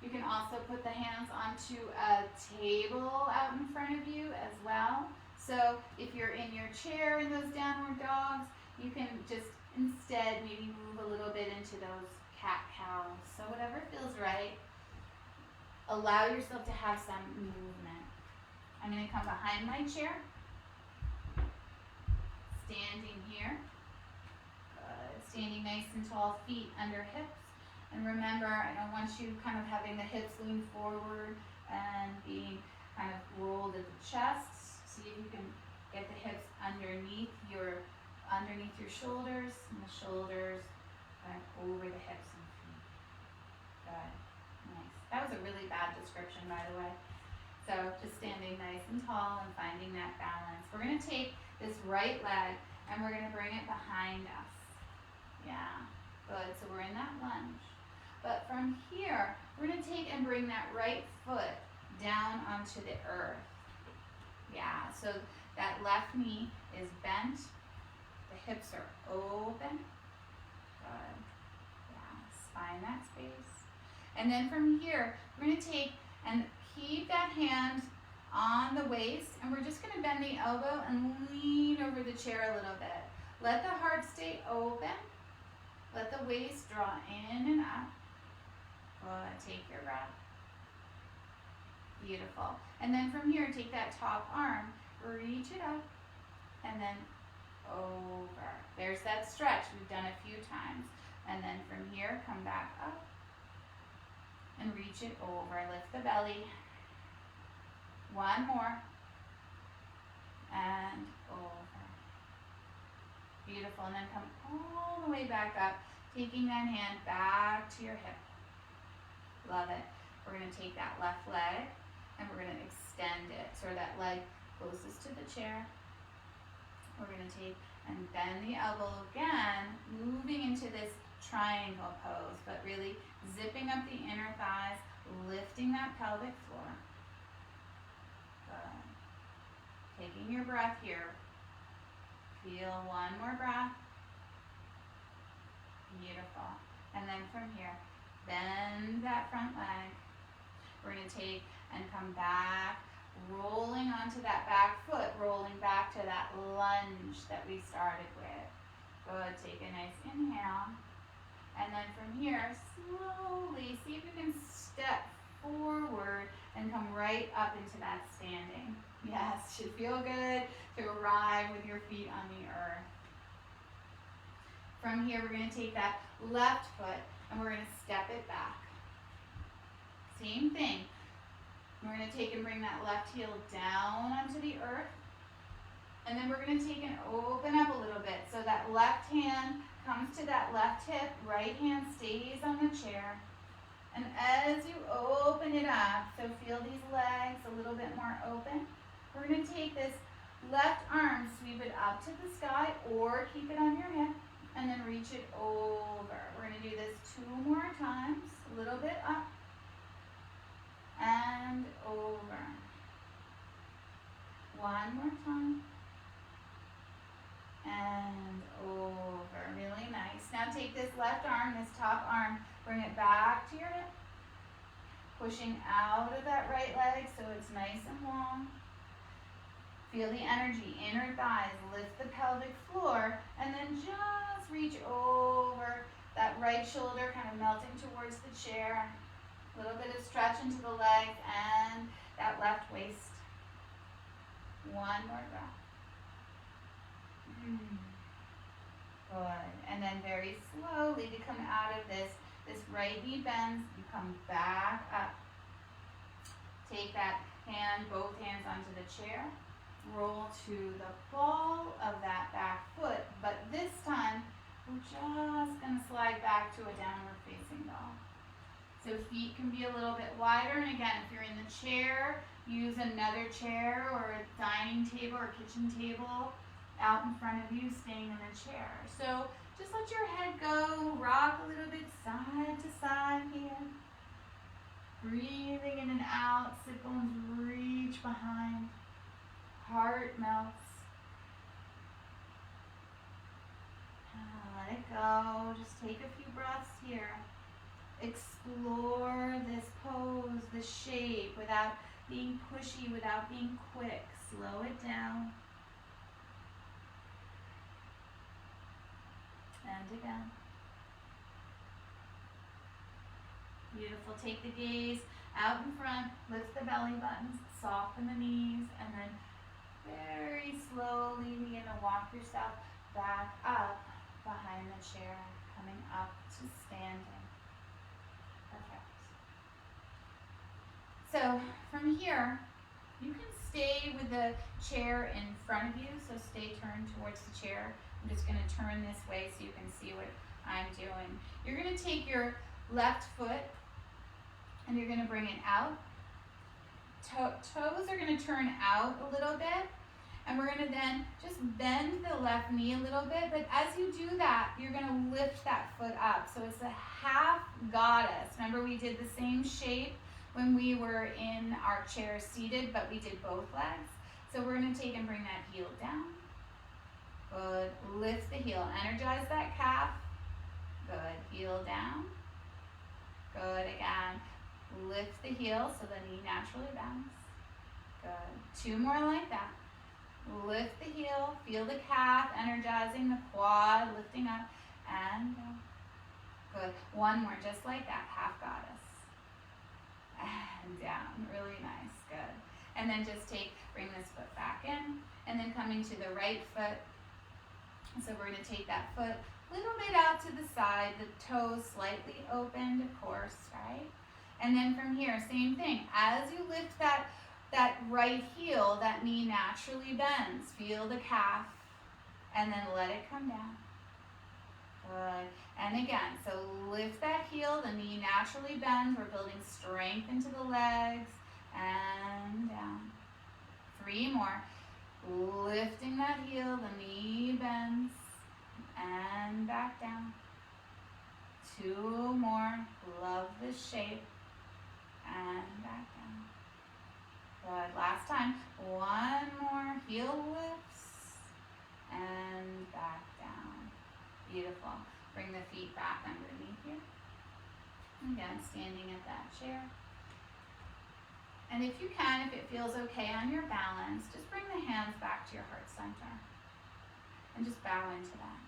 You can also put the hands onto a table out in front of you as well. So if you're in your chair in those downward dogs, you can just instead maybe move a little bit into those cat-cows. So whatever feels right, allow yourself to have some movement. I'm going to come behind my chair, standing here. Good. Standing nice and tall, feet under hips. And remember, I don't want you kind of having the hips lean forward and being kind of rolled at the chest. See if you can get the hips underneath your shoulders, and the shoulders kind of over the hips and feet. Good. Nice. That was a really bad description, by the way. So just standing nice and tall and finding that balance. We're going to take this right leg and we're going to bring it behind us. Yeah. Good. So we're in that lunge. But from here, we're going to take and bring that right foot down onto the earth. Yeah, so that left knee is bent. The hips are open. Good. Yeah, find that space. And then from here, we're going to take and keep that hand on the waist, and we're just gonna bend the elbow and lean over the chair a little bit. Let the heart stay open. Let the waist draw in and up. Good, take your breath. Beautiful. And then from here, take that top arm, reach it up, and then over. There's that stretch we've done a few times. And then from here, come back up and reach it over. Lift the belly. One more. And over. Beautiful. And then come all the way back up, taking that hand back to your hip. Love it. We're going to take that left leg and we're going to extend it so that leg closest to the chair. We're going to take and bend the elbow again, moving into this triangle pose, but really zipping up the inner thighs, lifting that pelvic floor. Good. Taking your breath here. Feel one more breath. Beautiful. And then from here, bend that front leg. We're going to take and come back, rolling onto that back foot, rolling back to that lunge that we started with. Good, take a nice inhale. And then from here, slowly, see if you can step forward and come right up into that standing. Yes, should feel good to arrive with your feet on the earth. From here, we're going to take that left foot and we're going to step it back. Same thing. We're going to take and bring that left heel down onto the earth. And then we're going to take and open up a little bit. So that left hand comes to that left hip, right hand stays on the chair. And as you open it up, so feel these legs a little bit more open, we're going to take this left arm, sweep it up to the sky or keep it on your hip, and then reach it over. We're going to do this 2 more times, a little bit up and over. 1 more time. And over. Really nice. Now take this left arm, this top arm, bring it back to your hip. Pushing out of that right leg so it's nice and long. Feel the energy, inner thighs, lift the pelvic floor, and then just reach over that right shoulder, kind of melting towards the chair. A little bit of stretch into the legs and that left waist. 1 more breath. Good. And then very slowly to come out of this right knee bends, you come back up. Take that hand, both hands onto the chair. Roll to the ball of that back foot, but this time we're just going to slide back to a downward facing dog. So feet can be a little bit wider, and again, if you're in the chair, use another chair or a dining table or kitchen table out in front of you, staying in the chair. So just let your head go, rock a little bit side to side here. Breathing in and out, sit bones reach behind, heart melts. Let it go, just take a few breaths here. Explore this pose, this shape, without being pushy, without being quick. Slow it down. And again. Beautiful. Take the gaze out in front, lift the belly buttons, soften the knees, and then very slowly begin to walk yourself back up behind the chair, coming up to standing. Perfect. So from here, you can stay with the chair in front of you, so stay turned towards the chair. I'm just going to turn this way so you can see what I'm doing. You're going to take your left foot and you're going to bring it out. Toes are going to turn out a little bit, and we're going to then just bend the left knee a little bit, but as you do that, you're going to lift that foot up. So it's a half goddess. Remember, we did the same shape when we were in our chair seated, but we did both legs. So we're going to take and bring that heel down. Good. Lift the heel. Energize that calf. Good. Heel down. Good. Again. Lift the heel so the knee naturally bends. Good. 2 more like that. Lift the heel, feel the calf, energizing the quad, lifting up, and down. Good. 1 more, just like that, half goddess. And down, really nice, good. And then just bring this foot back in, and then coming to the right foot. So we're gonna take that foot a little bit out to the side, the toes slightly opened, of course, right? And then from here, same thing. As you lift that right heel, that knee naturally bends. Feel the calf, and then let it come down. Good. And again, so lift that heel, the knee naturally bends. We're building strength into the legs, and down. 3 more. Lifting that heel, the knee bends, and back down. 2 more. Love this shape, and back down. Good. Last time. 1 more. Heel lifts, and back down. Beautiful. Bring the feet back underneath you. Again, standing at that chair. And if you can, if it feels okay on your balance, just bring the hands back to your heart center. And just bow into that.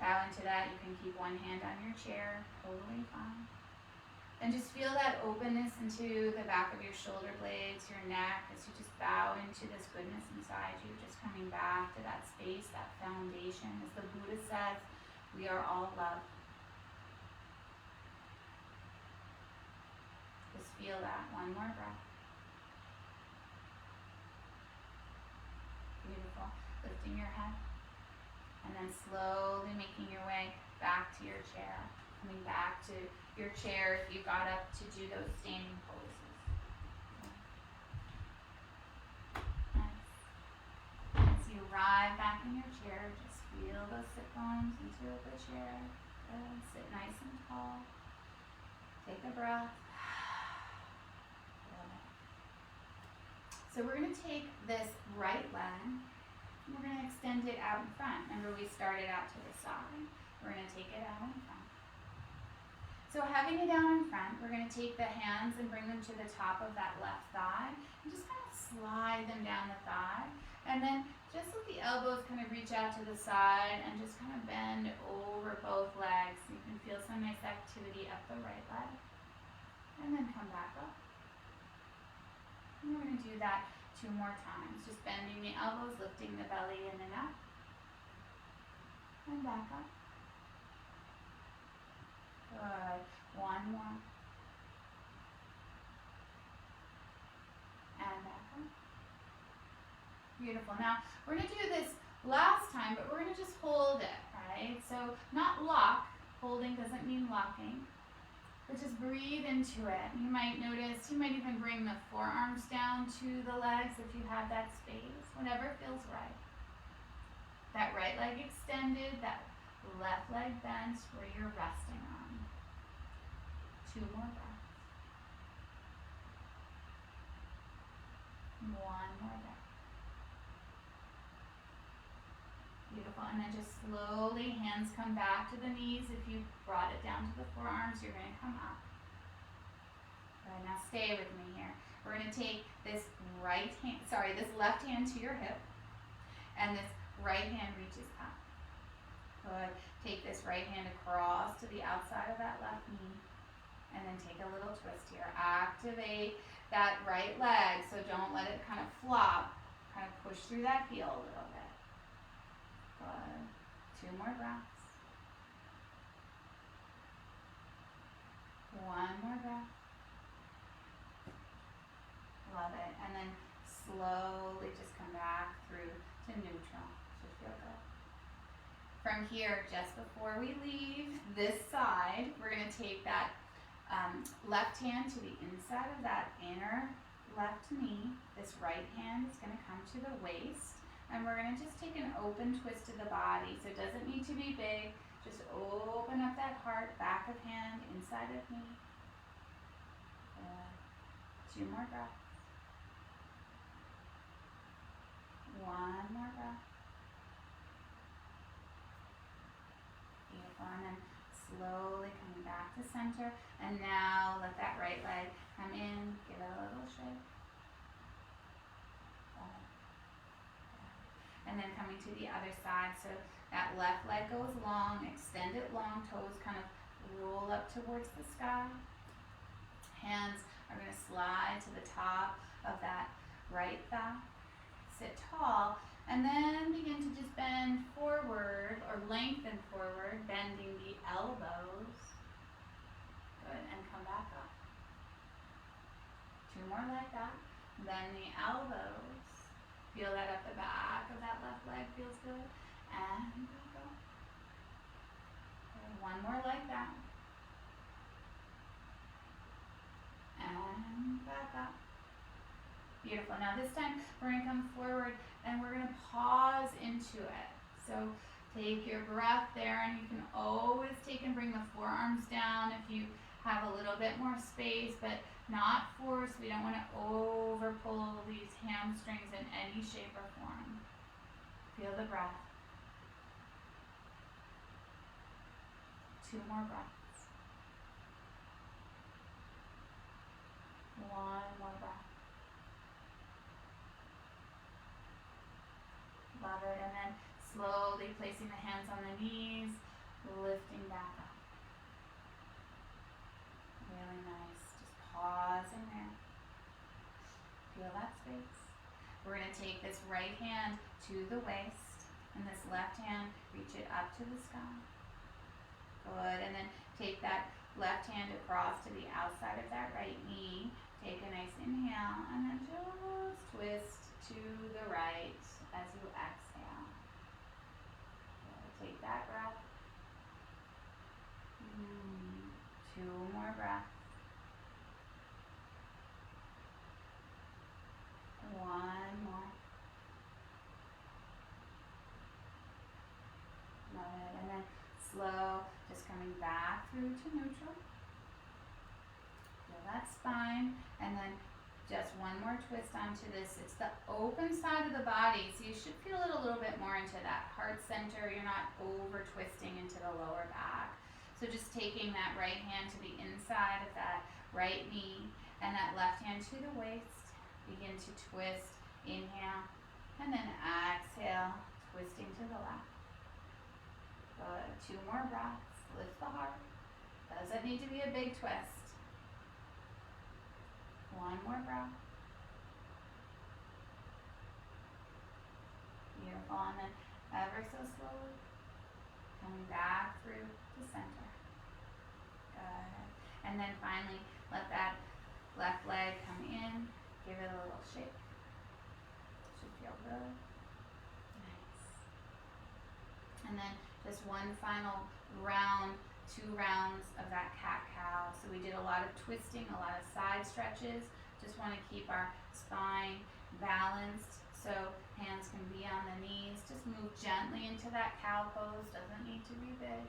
Bow into that. You can keep 1 hand on your chair. Totally fine. And just feel that openness into the back of your shoulder blades, your neck, as you just bow into this goodness inside you, just coming back to that space, that foundation. As the Buddha says, we are all love. Just feel that. 1 more breath. Beautiful. Lifting your head. And then slowly making your way back to your chair. Coming back to your chair if you got up to do those standing poses. Nice. As you arrive back in your chair, just feel those sit bones into the chair. Good. Sit nice and tall. Take a breath. So we're going to take this right leg, and we're going to extend it out in front. Remember, we started out to the side. We're going to take it out in front. So having it down in front, we're going to take the hands and bring them to the top of that left thigh, and just kind of slide them down the thigh. And then just let the elbows kind of reach out to the side and just kind of bend over both legs. You can feel some nice activity up the right leg. And then come back up. And we're going to do that 2 more times. Just bending the elbows, lifting the belly in and up. And back up. Good. 1 more. And back up. Beautiful. Now, we're going to do this last time, but we're going to just hold it, right? So, not lock. Holding doesn't mean locking. But just breathe into it. You might notice, you might even bring the forearms down to the legs if you have that space. Whatever feels right. That right leg extended, that left leg bent where you're resting on. 2 more breaths. 1 more breath. Beautiful. And then just slowly, hands come back to the knees. If you brought it down to the forearms, you're going to come up. Good. Now stay with me here. We're going to take this this left hand to your hip, and this right hand reaches up. Good. Take this right hand across to the outside of that left knee. And then take a little twist here. Activate that right leg, so don't let it kind of flop. Kind of push through that heel a little bit. Good. 2 more breaths. 1 more breath. Love it. And then slowly just come back through to neutral. Should feel good. From here, just before we leave this side, we're going to take that left hand to the inside of that inner left knee. This right hand is going to come to the waist. And we're going to just take an open twist of the body. So it doesn't need to be big. Just open up that heart, back of hand, inside of knee. 2 more breaths. 1 more breath. Beautiful. And then slowly coming back to center. And now let that right leg come in. Give it a little shake. and then coming to the other side. So that left leg goes long, extend it long, toes kind of roll up towards the sky. Hands are going to slide to the top of that right thigh. Sit tall, and then begin to just bend forward or lengthen forward, bending the elbows. Good, and come back up. 2 more like that. Bend the elbows. Feel that up the back of that left leg feels good. And back up. Okay, 1 more like that. And back up. Beautiful. Now this time we're going to come forward and we're going to pause into it. So take your breath there, and you can always take and bring the forearms down if you have a little bit more space, but not force. We don't want to over pull these hamstrings in any shape or form. Feel the breath. 2 more breaths. 1 more breath. Love it. And then slowly placing the hands on the knees, lifting back up. Really nice. Just pausing there. Feel that space. We're going to take this right hand to the waist, and this left hand, reach it up to the sky. Good. And then take that left hand across to the outside of that right knee. Take a nice inhale, and then just twist to the right as you exhale. Take that breath. 2 more breaths. 1 more. Love it. And then slow, just coming back through to neutral. Feel that spine, and then just 1 more twist onto this. It's the open side of the body, so you should feel it a little bit more into that heart center. You're not over twisting into the lower back. So just taking that right hand to the inside of that right knee, and that left hand to the waist. Begin to twist. Inhale, and then exhale, twisting to the left. Good. 2 more breaths. Lift the heart. Doesn't need to be a big twist. 1 more breath. Beautiful. And then ever so slowly coming back through to center. Good. And then finally let that left leg come in. Give it a little shake. Should feel good. Nice. And then just 1 final round, 2 rounds of that cat-cow. So we did a lot of twisting, a lot of side stretches. Just want to keep our spine balanced. So hands can be on the knees. Just move gently into that cow pose. Doesn't need to be big.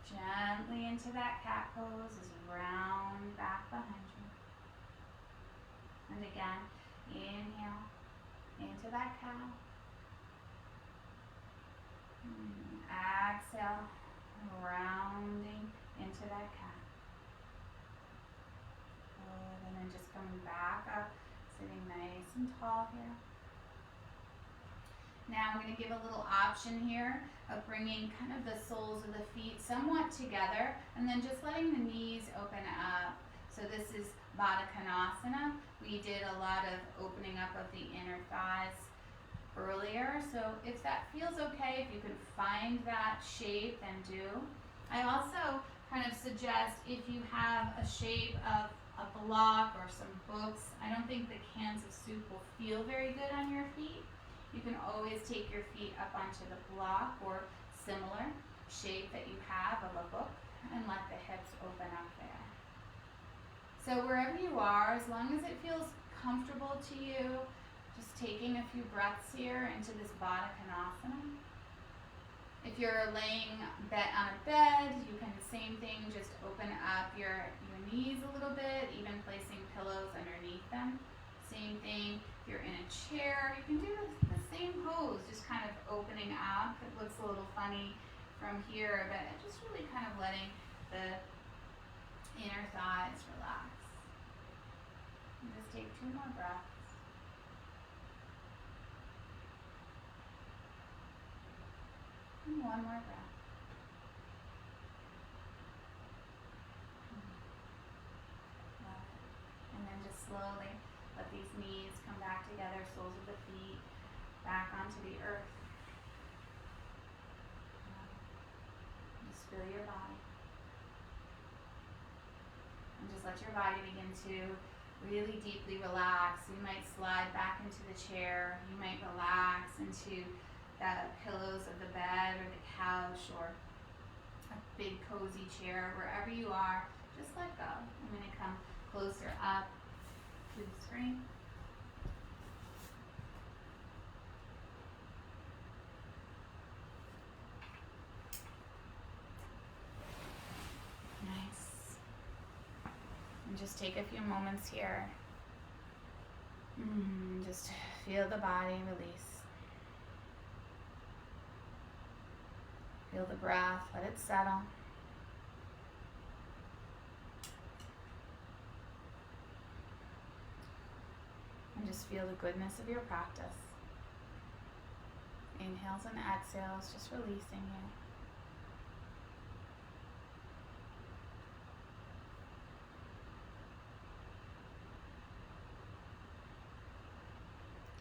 Gently into that cat pose as you round back behind you. And again, inhale into that cow. Exhale, rounding into that cat. Good. And then just coming back up, sitting nice and tall here. Now I'm going to give a little option here of bringing kind of the soles of the feet somewhat together, and then just letting the knees open up. So this is Baddha Konasana. We did a lot of opening up of the inner thighs earlier, so if that feels okay, if you can find that shape, then do. I also kind of suggest if you have a shape of a block or some books, I don't think the cans of soup will feel very good on your feet. You can always take your feet up onto the block or similar shape that you have of a book and let the hips open up there. So wherever you are, as long as it feels comfortable to you, just taking a few breaths here into this Baddha Konasana. If you're laying on a bed, you can, same thing, just open up your knees a little bit, even placing pillows underneath them. Same thing, if you're in a chair, you can do the same pose, just kind of opening up. It looks a little funny from here, but just really kind of letting the inner thighs relax. And just take 2 more breaths. And one more breath. Love it. And then just slowly let these knees come back together, soles of the feet back onto the earth. Just feel your body. And just let your body begin to really deeply relax. You might slide back into the chair. You might relax into the pillows of the bed or the couch or a big cozy chair. Wherever you are, just let go. I'm going to come closer up to the screen. Nice. And just take a few moments here. Just feel the body release. Feel the breath, let it settle. And just feel the goodness of your practice. Inhales and exhales, just releasing you.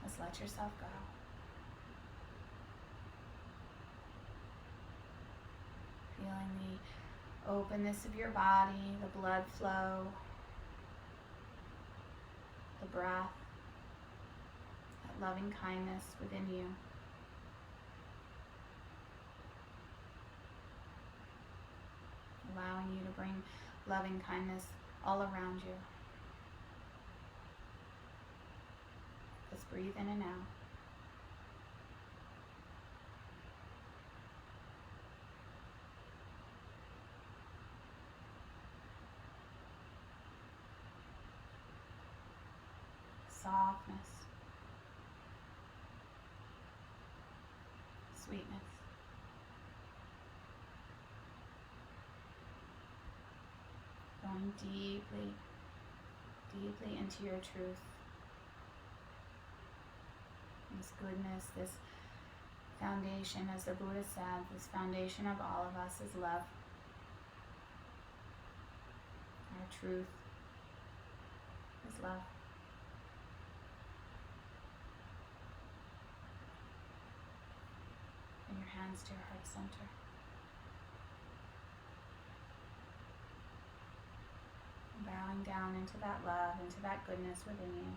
Just let yourself go. Feeling the openness of your body, the blood flow, the breath, that loving kindness within you. Allowing you to bring loving kindness all around you. Just breathe in and out. Softness, sweetness. Going deeply, deeply into your truth. This goodness, this foundation, as the Buddha said, this foundation of all of us is love. Our truth is love. Bring your hands to your heart center. And bowing down into that love, into that goodness within you.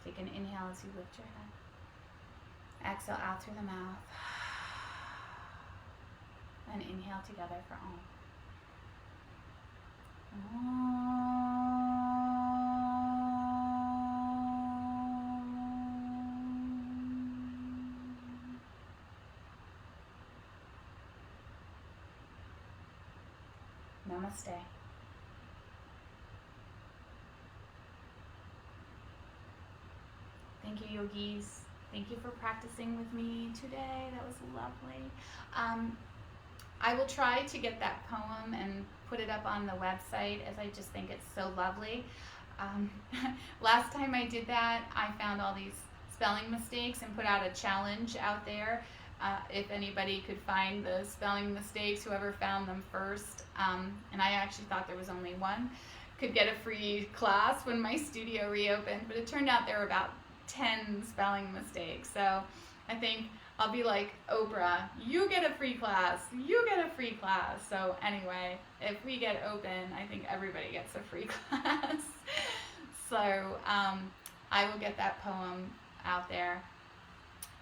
Take an inhale as you lift your head. Exhale out through the mouth. And inhale together for Om. Namaste. Thank you, yogis. Thank you for practicing with me today. That was lovely. I will try to get that poem and put it up on the website, as I just think it's so lovely. Last time I did that, I found all these spelling mistakes and put out a challenge out there. If anybody could find the spelling mistakes, whoever found them first, and I actually thought there was only one, could get a free class when my studio reopened, but it turned out there were about 10 spelling mistakes. So I think I'll be like Oprah, you get a free class, you get a free class. So anyway, if we get open, I think everybody gets a free class. So I will get that poem out there.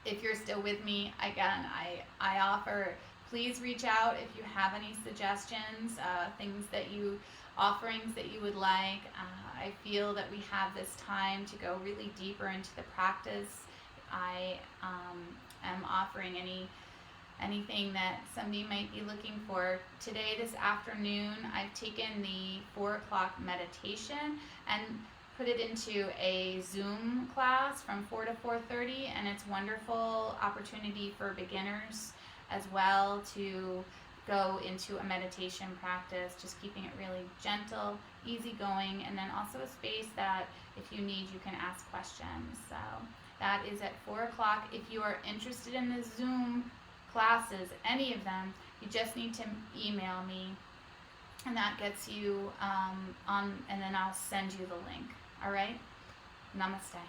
If you're still with me, again, I offer, please reach out if you have any suggestions, offerings that you would like. I feel that we have this time to go really deeper into the practice. I am offering anything that somebody might be looking for. Today, this afternoon, I've taken the 4 o'clock meditation and put it into a Zoom class from 4 to 4:30, and it's a wonderful opportunity for beginners as well to go into a meditation practice, just keeping it really gentle, easygoing, and then also a space that if you need, you can ask questions. So That is at 4 o'clock. If you are interested in the Zoom classes, any of them, you just need to email me, and that gets you on, and then I'll send you the link. All right? Namaste.